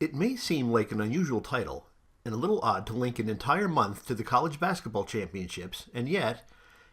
It may seem like an unusual title, and a little odd to link an entire month to the college basketball championships, and yet,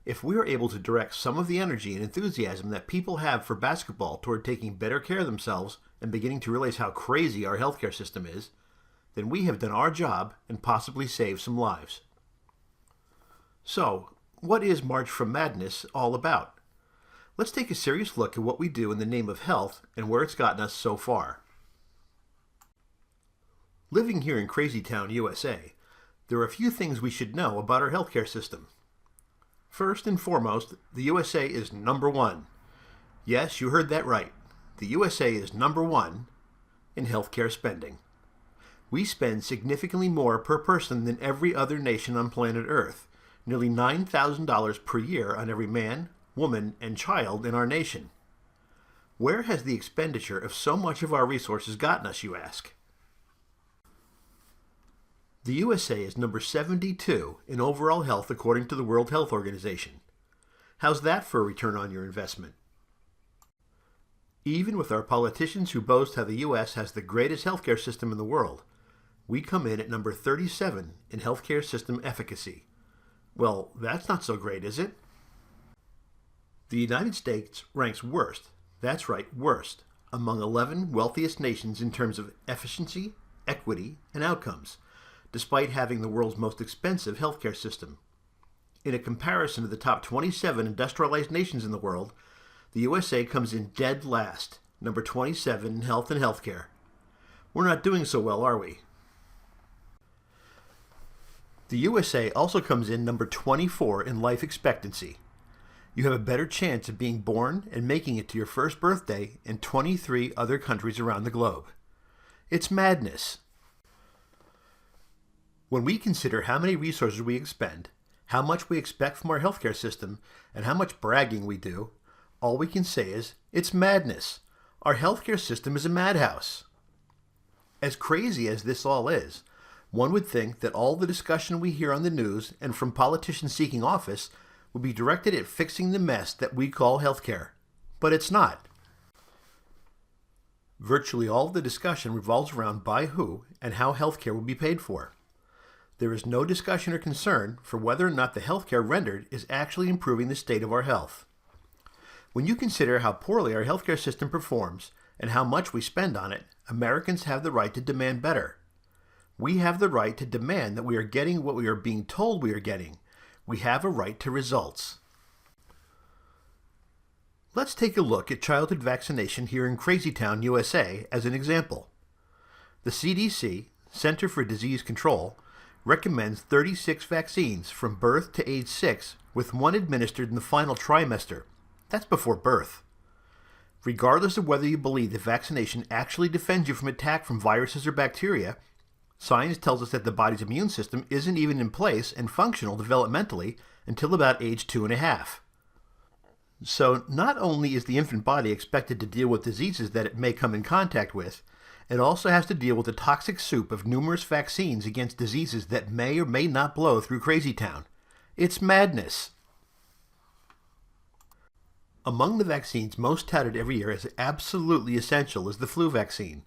if we are able to direct some of the energy and enthusiasm that people have for basketball toward taking better care of themselves and beginning to realize how crazy our healthcare system is, then we have done our job and possibly saved some lives. So, what is March from Madness all about? Let's take a serious look at what we do in the name of health and where it's gotten us so far. Living here in Crazy Town, USA, there are a few things we should know about our healthcare system. First and foremost, the USA is number one. Yes, you heard that right. The USA is number one in healthcare spending. We spend significantly more per person than every other nation on planet Earth, nearly $9,000 per year on every man, woman, and child in our nation. Where has the expenditure of so much of our resources gotten us, you ask? The USA is number 72 in overall health according to the World Health Organization. How's that for a return on your investment? Even with our politicians who boast how the U.S. has the greatest healthcare system in the world, we come in at number 37 in healthcare system efficacy. Well, that's not so great, is it? The United States ranks worst, that's right, worst, among 11 wealthiest nations in terms of efficiency, equity, and outcomes, despite having the world's most expensive healthcare system. In a comparison to the top 27 industrialized nations in the world, the USA comes in dead last, number 27 in health and healthcare. We're not doing so well, are we? The USA also comes in number 24 in life expectancy. You have a better chance of being born and making it to your first birthday in 23 other countries around the globe. It's madness. When we consider how many resources we expend, how much we expect from our healthcare system, and how much bragging we do, all we can say is, it's madness. Our healthcare system is a madhouse. As crazy as this all is, one would think that all the discussion we hear on the news and from politicians seeking office would be directed at fixing the mess that we call healthcare. But it's not. Virtually all of the discussion revolves around by who and how healthcare will be paid for. There is no discussion or concern for whether or not the healthcare rendered is actually improving the state of our health. When you consider how poorly our healthcare system performs and how much we spend on it, Americans have the right to demand better. We have the right to demand that we are getting what we are being told we are getting. We have a right to results. Let's take a look at childhood vaccination here in Crazy Town, USA, as an example. The CDC, Center for Disease Control, recommends 36 vaccines from birth to age 6, with one administered in the final trimester. That's before birth. Regardless of whether you believe that vaccination actually defends you from attack from viruses or bacteria, science tells us that the body's immune system isn't even in place and functional developmentally until about age 2.5. So not only is the infant body expected to deal with diseases that it may come in contact with, it also has to deal with the toxic soup of numerous vaccines against diseases that may or may not blow through Crazy Town. It's madness. Among the vaccines most touted every year as absolutely essential is the flu vaccine.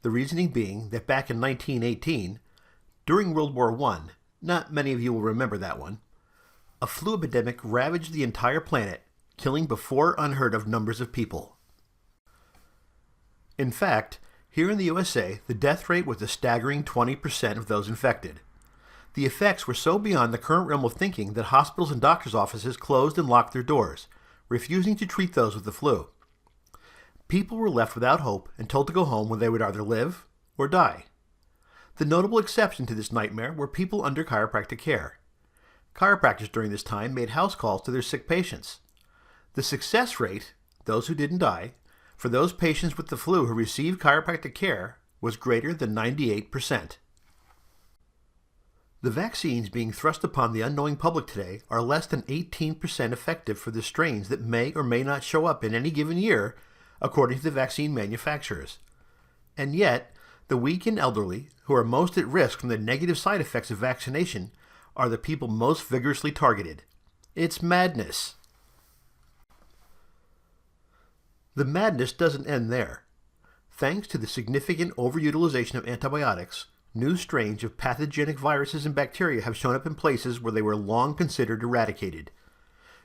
The reasoning being that back in 1918, during World War I, not many of you will remember that one, a flu epidemic ravaged the entire planet, killing before unheard of numbers of people. In fact, here in the USA, the death rate was a staggering 20% of those infected. The effects were so beyond the current realm of thinking that hospitals and doctors' offices closed and locked their doors, refusing to treat those with the flu. People were left without hope and told to go home when they would either live or die. The notable exception to this nightmare were people under chiropractic care. Chiropractors during this time made house calls to their sick patients. The success rate, those who didn't die, for those patients with the flu who received chiropractic care was greater than 98%. The vaccines being thrust upon the unknowing public today are less than 18% effective for the strains that may or may not show up in any given year, according to the vaccine manufacturers. And yet, the weak and elderly, who are most at risk from the negative side effects of vaccination, are the people most vigorously targeted. It's madness. The madness doesn't end there. Thanks to the significant overutilization of antibiotics, new strains of pathogenic viruses and bacteria have shown up in places where they were long considered eradicated.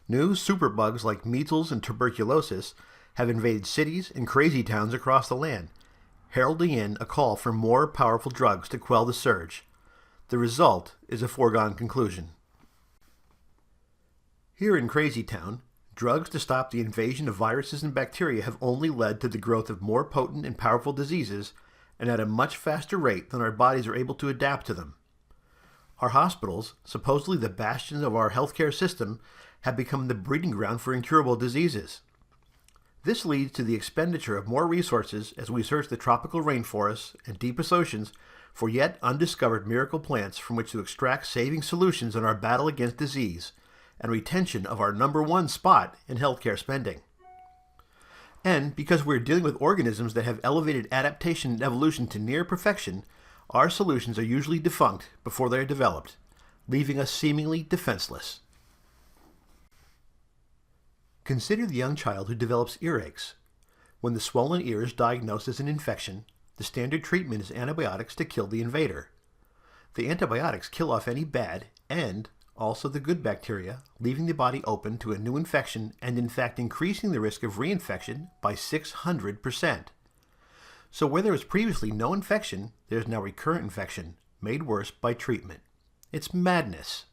New superbugs like measles and tuberculosis have invaded cities and crazy towns across the land, heralding in a call for more powerful drugs to quell the surge. The result is a foregone conclusion. Here in Crazy Town, drugs to stop the invasion of viruses and bacteria have only led to the growth of more potent and powerful diseases, and at a much faster rate than our bodies are able to adapt to them. Our hospitals, supposedly the bastions of our healthcare system, have become the breeding ground for incurable diseases. This leads to the expenditure of more resources as we search the tropical rainforests and deepest oceans for yet undiscovered miracle plants from which to extract saving solutions in our battle against disease and retention of our #1 spot in healthcare spending. And because we're dealing with organisms that have elevated adaptation and evolution to near perfection, our solutions are usually defunct before they are developed, leaving us seemingly defenseless. Consider the young child who develops earaches. When the swollen ear is diagnosed as an infection, the standard treatment is antibiotics to kill the invader. The antibiotics kill off any bad and also the good bacteria, leaving the body open to a new infection and in fact increasing the risk of reinfection by 600%. So where there was previously no infection, there is now recurrent infection, made worse by treatment. It's madness.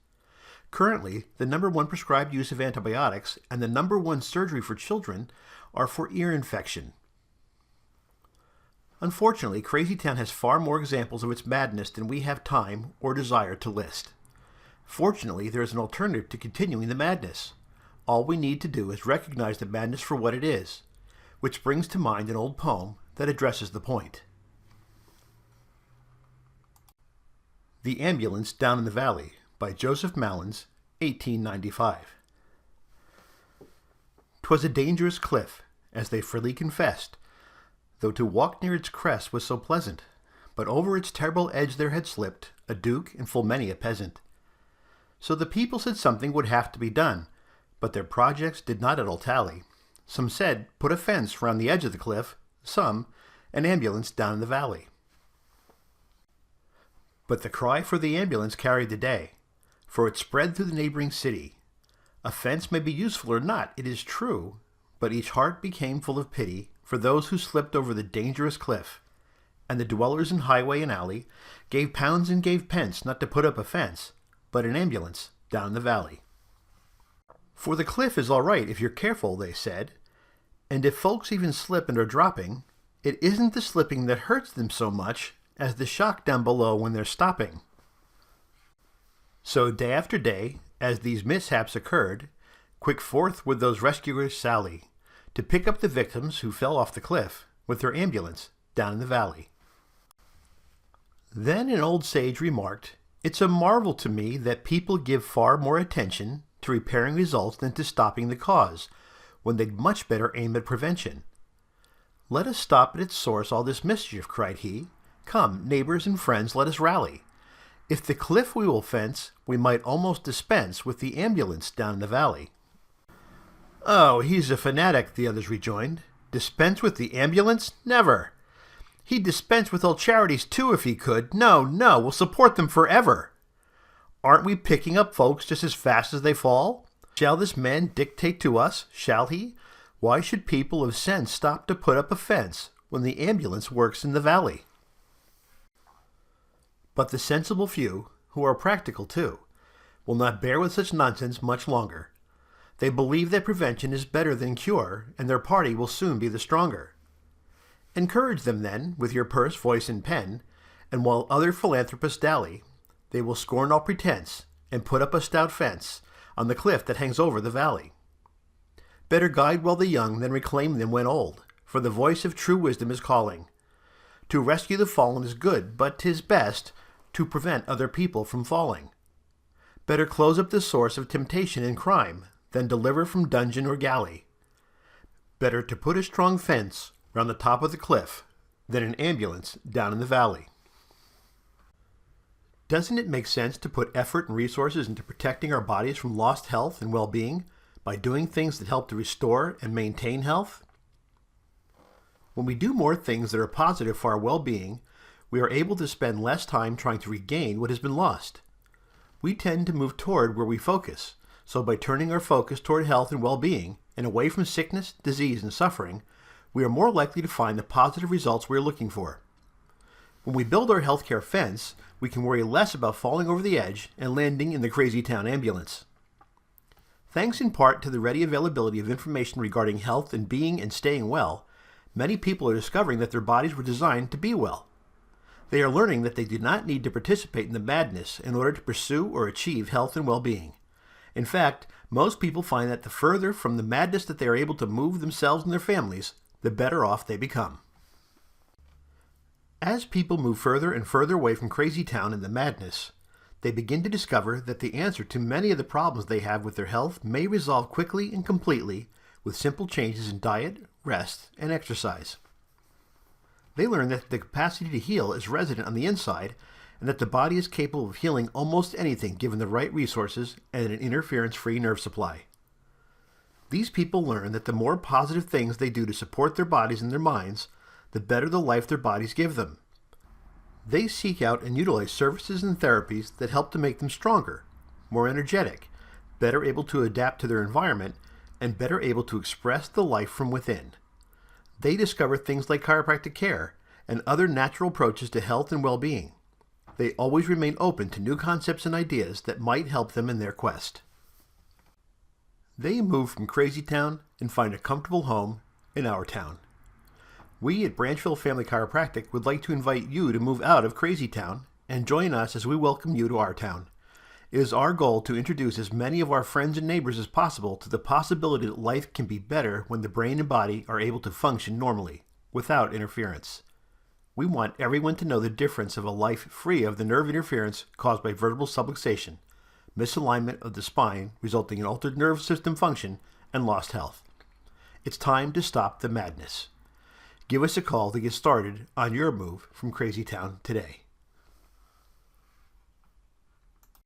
Currently, the #1 prescribed use of antibiotics and the #1 surgery for children are for ear infection. Unfortunately, Crazy Town has far more examples of its madness than we have time or desire to list. Fortunately, there is an alternative to continuing the madness. All we need to do is recognize the madness for what it is, which brings to mind an old poem that addresses the point. The Ambulance Down in the Valley by Joseph Malins, 1895. 'Twas a dangerous cliff, as they freely confessed, though to walk near its crest was so pleasant, but over its terrible edge there had slipped a duke and full many a peasant. So the people said something would have to be done, but their projects did not at all tally. Some said, put a fence round the edge of the cliff, some, an ambulance down in the valley. But the cry for the ambulance carried the day, for it spread through the neighboring city. A fence may be useful or not, it is true, but each heart became full of pity for those who slipped over the dangerous cliff, and the dwellers in highway and alley gave pounds and gave pence not to put up a fence, but an ambulance down in the valley. For the cliff is all right if you're careful, they said, and if folks even slip and are dropping, it isn't the slipping that hurts them so much as the shock down below when they're stopping. So day after day, as these mishaps occurred, quick forth would those rescuers sally, to pick up the victims who fell off the cliff with their ambulance down in the valley. Then an old sage remarked, "It's a marvel to me that people give far more attention to repairing results than to stopping the cause, when they'd much better aim at prevention. Let us stop at its source all this mischief," cried he. "Come, neighbors and friends, let us rally. If the cliff we will fence, we might almost dispense with the ambulance down in the valley." "Oh, he's a fanatic," the others rejoined. "Dispense with the ambulance? Never! He'd dispense with all charities too if he could. No, no, we'll support them forever. Aren't we picking up folks just as fast as they fall? Shall this man dictate to us? Shall he? Why should people of sense stop to put up a fence when the ambulance works in the valley?" But the sensible few, who are practical too, will not bear with such nonsense much longer. They believe that prevention is better than cure, and their party will soon be the stronger. Encourage them then with your purse, voice, and pen, and while other philanthropists dally, they will scorn all pretense and put up a stout fence on the cliff that hangs over the valley. Better guide well the young than reclaim them when old, for the voice of true wisdom is calling. To rescue the fallen is good, but 'tis best to prevent other people from falling. Better close up the source of temptation and crime than deliver from dungeon or galley. Better to put a strong fence round the top of the cliff than an ambulance down in the valley. Doesn't it make sense to put effort and resources into protecting our bodies from lost health and well-being by doing things that help to restore and maintain health? When we do more things that are positive for our well-being, we are able to spend less time trying to regain what has been lost. We tend to move toward where we focus, so by turning our focus toward health and well-being and away from sickness, disease, and suffering, we are more likely to find the positive results we are looking for. When we build our healthcare fence, we can worry less about falling over the edge and landing in the crazy town ambulance. Thanks in part to the ready availability of information regarding health and being and staying well, many people are discovering that their bodies were designed to be well. They are learning that they do not need to participate in the madness in order to pursue or achieve health and well-being. In fact, most people find that the further from the madness that they are able to move themselves and their families, the better off they become. As people move further and further away from crazy town and the madness, they begin to discover that the answer to many of the problems they have with their health may resolve quickly and completely with simple changes in diet, rest, and exercise. They learn that the capacity to heal is resident on the inside and that the body is capable of healing almost anything given the right resources and an interference-free nerve supply. These people learn that the more positive things they do to support their bodies and their minds, the better the life their bodies give them. They seek out and utilize services and therapies that help to make them stronger, more energetic, better able to adapt to their environment, and better able to express the life from within. They discover things like chiropractic care and other natural approaches to health and well-being. They always remain open to new concepts and ideas that might help them in their quest. They move from crazy town and find a comfortable home in our town. We at Branchville Family Chiropractic would like to invite you to move out of crazy town and join us as we welcome you to our town. It is our goal to introduce as many of our friends and neighbors as possible to the possibility that life can be better when the brain and body are able to function normally, without interference. We want everyone to know the difference of a life free of the nerve interference caused by vertebral subluxation, misalignment of the spine resulting in altered nerve system function, and lost health. It's time to stop the madness. Give us a call to get started on your move from crazy town today.